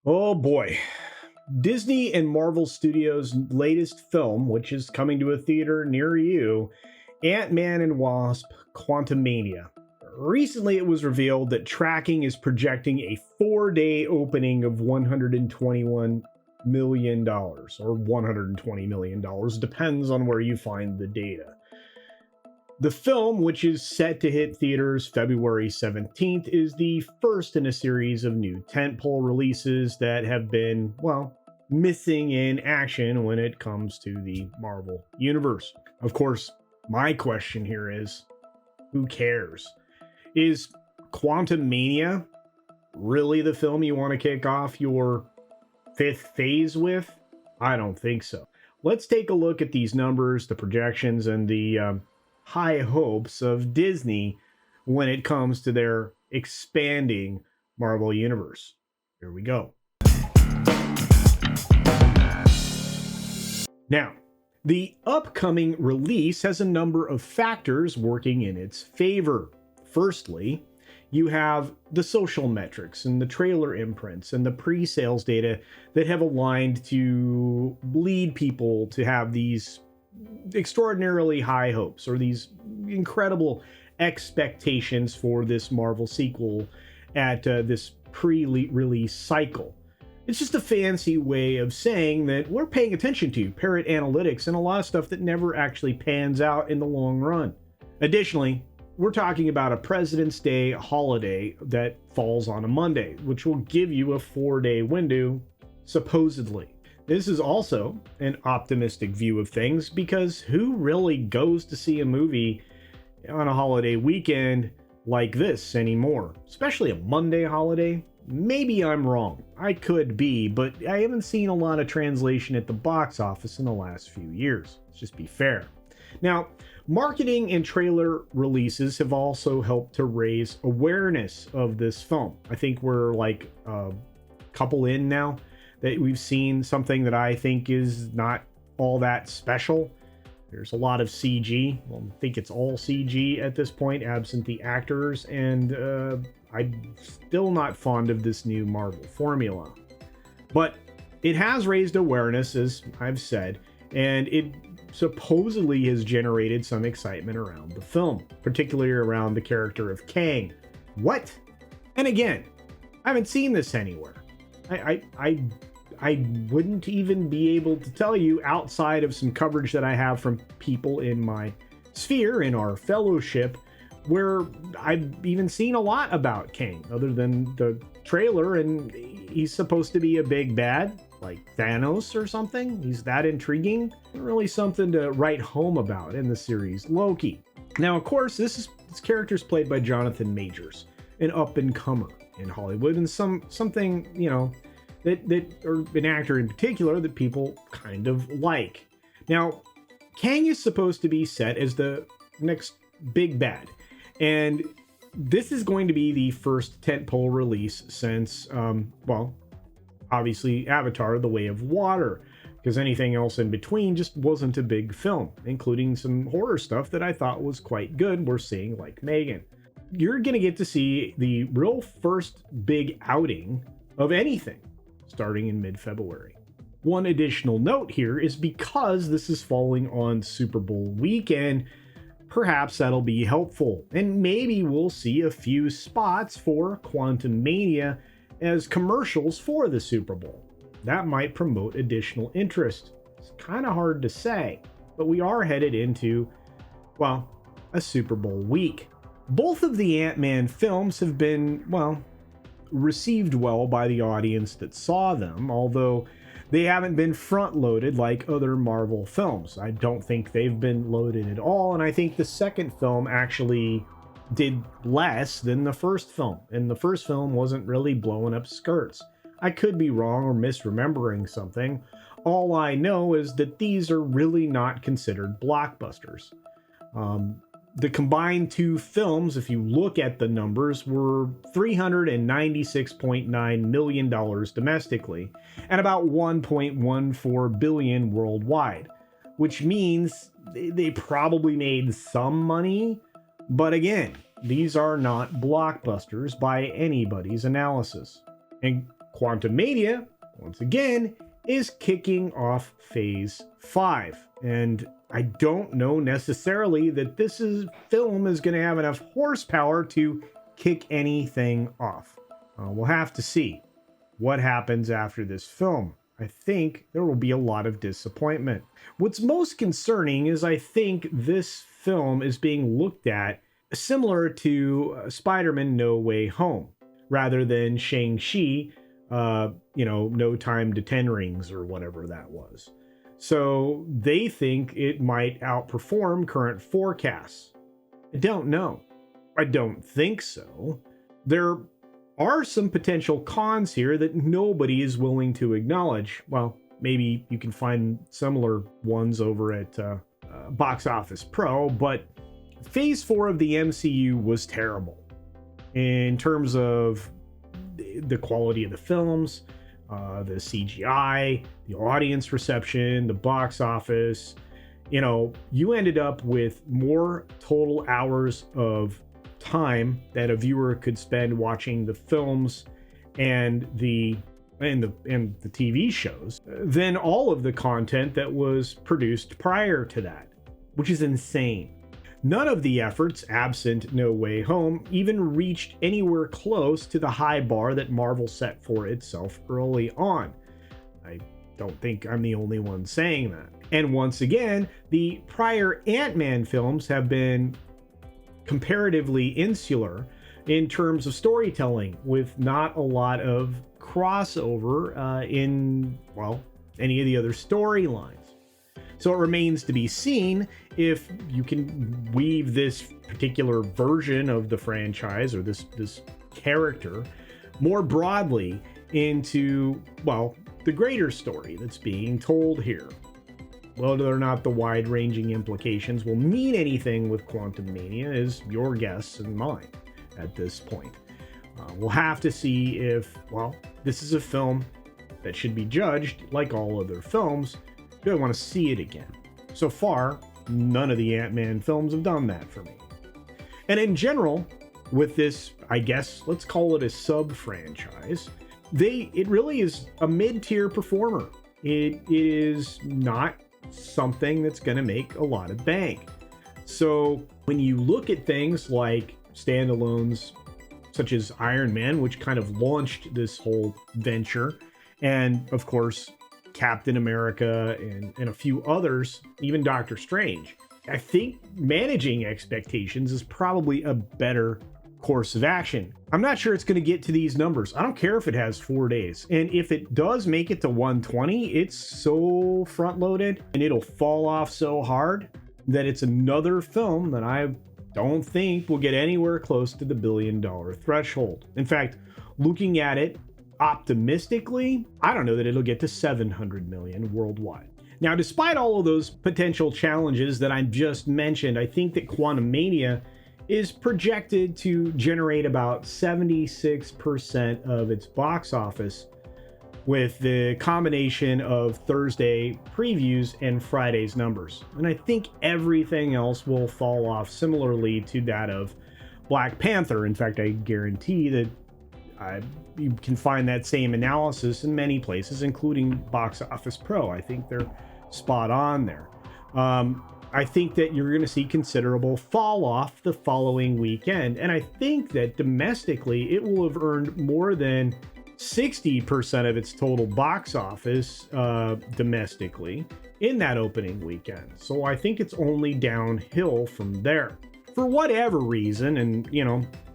Oh boy. Disney and Marvel Studios' latest film, which is coming to a theater near you, Ant-Man and Wasp: Quantumania. Recently, it was revealed that tracking is projecting a 4-day opening of $121 million, or $120 million, depends on where you find the data. The film, which is set to hit theaters February 17th, is the first in a series of new tentpole releases that have been, well, missing in action when it comes to the Marvel Universe. Of course, my question here is who cares? Is Quantumania really the film you want to kick off your fifth phase with? I don't think so. Let's take a look at these numbers, the projections, and the high hopes of Disney when it comes to their expanding Marvel Universe. Here we go. Now, the upcoming release has a number of factors working in its favor. Firstly, you have the social metrics and the trailer imprints and the pre-sales data that have aligned to lead people to have these extraordinarily high hopes or these incredible expectations for this Marvel sequel at this pre-release cycle. It's just a fancy way of saying that we're paying attention to Parrot Analytics and a lot of stuff that never actually pans out in the long run. Additionally, we're talking about a President's Day holiday that falls on a Monday, which will give you a 4-day window, supposedly. This is also an optimistic view of things because who really goes to see a movie on a holiday weekend like this anymore? Especially a Monday holiday? Maybe I'm wrong. I could be, but I haven't seen a lot of translation at the box office in the last few years. Let's just be fair. Now, marketing and trailer releases have also helped to raise awareness of this film. I think we're like a couple in now that we've seen something that I think is not all that special. There's a lot of CG. Well, I think it's all CG at this point, absent the actors, and I'm still not fond of this new Marvel formula. But it has raised awareness, as I've said, and it supposedly has generated some excitement around the film, particularly around the character of Kang. What? And again, I haven't seen this anywhere. I wouldn't even be able to tell you outside of some coverage that I have from people in my sphere, in our fellowship, where I've even seen a lot about Kang, other than the trailer, and he's supposed to be a big bad, like Thanos or something. He's that intriguing. Really something to write home about in the series Loki. Now, of course, this character's played by Jonathan Majors, an up-and-comer in Hollywood, and something, you know, that or an actor in particular that people kind of like. Now, Kang is supposed to be set as the next big bad, and this is going to be the first tentpole release since, well, obviously Avatar: The Way of Water, because anything else in between just wasn't a big film, including some horror stuff that I thought was quite good. We're seeing like Megan. You're going to get to see the real first big outing of anything starting in mid-February. One additional note here is because this is falling on Super Bowl weekend, perhaps that'll be helpful, and maybe we'll see a few spots for Quantumania as commercials for the Super Bowl. That might promote additional interest. It's kind of hard to say, but we are headed into, well, a Super Bowl week. Both of the Ant-Man films have been, well, received well by the audience that saw them, although they haven't been front-loaded like other Marvel films. I don't think they've been loaded at all, and I think the second film actually did less than the first film, and the first film wasn't really blowing up skirts. I could be wrong or misremembering something. All I know is that these are really not considered blockbusters. The combined two films, if you look at the numbers, were $396.9 million domestically and about $1.14 billion worldwide, which means they probably made some money. But again, these are not blockbusters by anybody's analysis. And Quantumania, once again, is kicking off Phase 5. And I don't know necessarily that film is going to have enough horsepower to kick anything off. We'll have to see what happens after this film. I think there will be a lot of disappointment. What's most concerning is I think this film is being looked at similar to Spider-Man No Way Home, rather than Shang-Chi, No Time to 10 Rings or whatever that was. So they think it might outperform current forecasts. I don't know. I don't think so. There are some potential cons here that nobody is willing to acknowledge. Well, maybe you can find similar ones over at Box Office Pro, but Phase 4 of the MCU was terrible in terms of the quality of the films, the CGI, the audience reception, the box office. You ended up with more total hours of time that a viewer could spend watching the films and the TV shows than all of the content that was produced prior to that, which is insane. None of the efforts, absent No Way Home, even reached anywhere close to the high bar that Marvel set for itself early on. I don't think I'm the only one saying that. And once again, the prior Ant-Man films have been comparatively insular in terms of storytelling, with not a lot of crossover in any of the other storylines. So it remains to be seen if you can weave this particular version of the franchise or this character more broadly into, the greater story that's being told here. Whether or not the wide-ranging implications will mean anything with Quantumania is your guess and mine at this point. We'll have to see if, this is a film that should be judged like all other films. Do I want to see it again? So far, none of the Ant-Man films have done that for me. And in general, with this, I guess, let's call it a sub-franchise, it really is a mid-tier performer. It is not something that's going to make a lot of bank. So when you look at things like standalones such as Iron Man, which kind of launched this whole venture, and of course Captain America and a few others, even Doctor Strange, I think managing expectations is probably a better course of action. I'm not sure it's going to get to these numbers. I don't care if it has 4 days. And if it does make it to 120, it's so front loaded and it'll fall off so hard that it's another film that I don't think will get anywhere close to the $1 billion threshold. In fact, looking at it optimistically, I don't know that it'll get to 700 million worldwide. Now, despite all of those potential challenges that I just mentioned, I think that Quantumania is projected to generate about 76% of its box office with the combination of Thursday previews and Friday's numbers. And I think everything else will fall off similarly to that of Black Panther. In fact, I guarantee that you can find that same analysis in many places, including Box Office Pro. I think they're spot on there. I think that you're going to see considerable fall off the following weekend. And I think that domestically, it will have earned more than 60% of its total box office domestically in that opening weekend. So I think it's only downhill from there. For whatever reason, and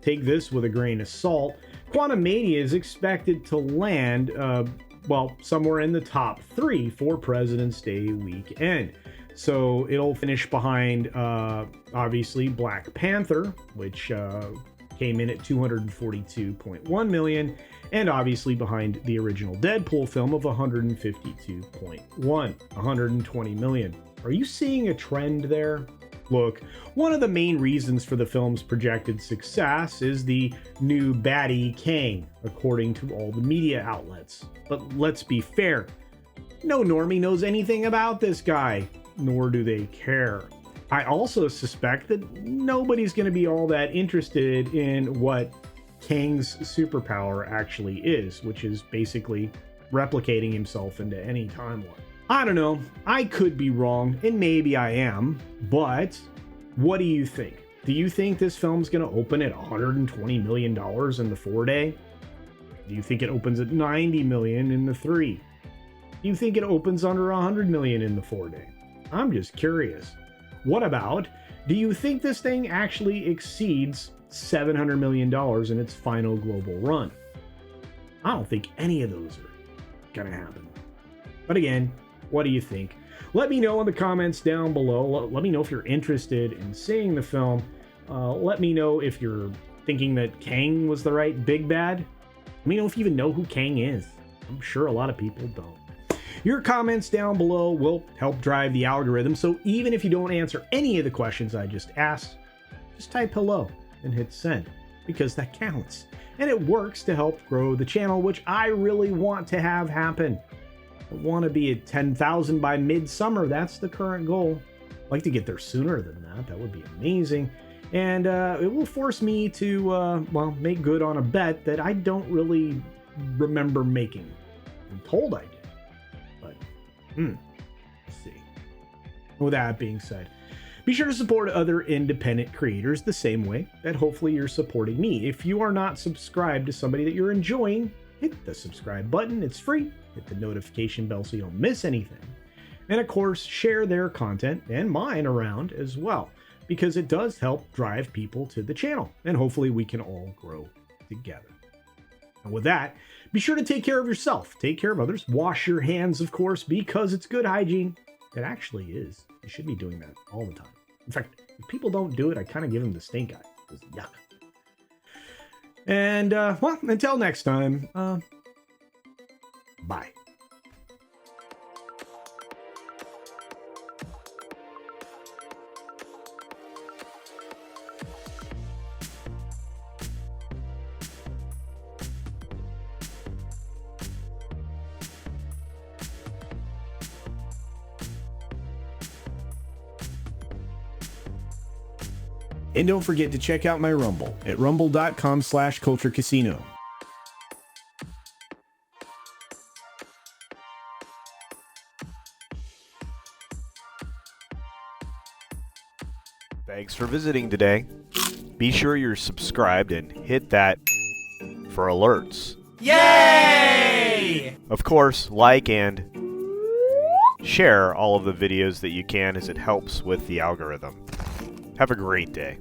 take this with a grain of salt, Quantumania is expected to land somewhere in the top 3 for President's Day weekend. So it'll finish behind, obviously, Black Panther, which came in at 242.1 million, and obviously behind the original Deadpool film of 152.1 million. Are you seeing a trend there? Look, one of the main reasons for the film's projected success is the new baddie Kang, according to all the media outlets. But let's be fair, no normie knows anything about this guy, nor do they care. I also suspect that nobody's going to be all that interested in what Kang's superpower actually is, which is basically replicating himself into any timeline. I don't know. I could be wrong, and maybe I am, but what do you think? Do you think this film's going to open at $120 million in the 4-day? Do you think it opens at $90 million in the 3? Do you think it opens under $100 million in the 4-day? I'm just curious. What about, do you think this thing actually exceeds $700 million in its final global run? I don't think any of those are going to happen. But again, what do you think? Let me know in the comments down below. Let me know if you're interested in seeing the film. Let me know if you're thinking that Kang was the right big bad. Let me know if you even know who Kang is. I'm sure a lot of people don't. Your comments down below will help drive the algorithm, so even if you don't answer any of the questions I just asked, just type hello and hit send, because that counts. And it works to help grow the channel, which I really want to have happen. I want to be at 10,000 by midsummer. That's the current goal. I'd like to get there sooner than that. That would be amazing. And it will force me to, well, make good on a bet that I don't really remember making. I'm told I did. But, let's see. With that being said, be sure to support other independent creators the same way that hopefully you're supporting me. If you are not subscribed to somebody that you're enjoying, hit the subscribe button. It's free. Hit the notification bell so you don't miss anything. And of course, share their content and mine around as well, because it does help drive people to the channel, and hopefully we can all grow together. And with that, be sure to take care of yourself, take care of others, wash your hands, of course, because it's good hygiene. It actually is. You should be doing that all the time. In fact, if people don't do it, I kind of give them the stink eye. It's yuck. And, well, until next time, bye. And don't forget to check out my Rumble at rumble.com/CultureCasino. Thanks for visiting today. Be sure you're subscribed and hit that for alerts. Yay! Of course, like and share all of the videos that you can, as it helps with the algorithm. Have a great day.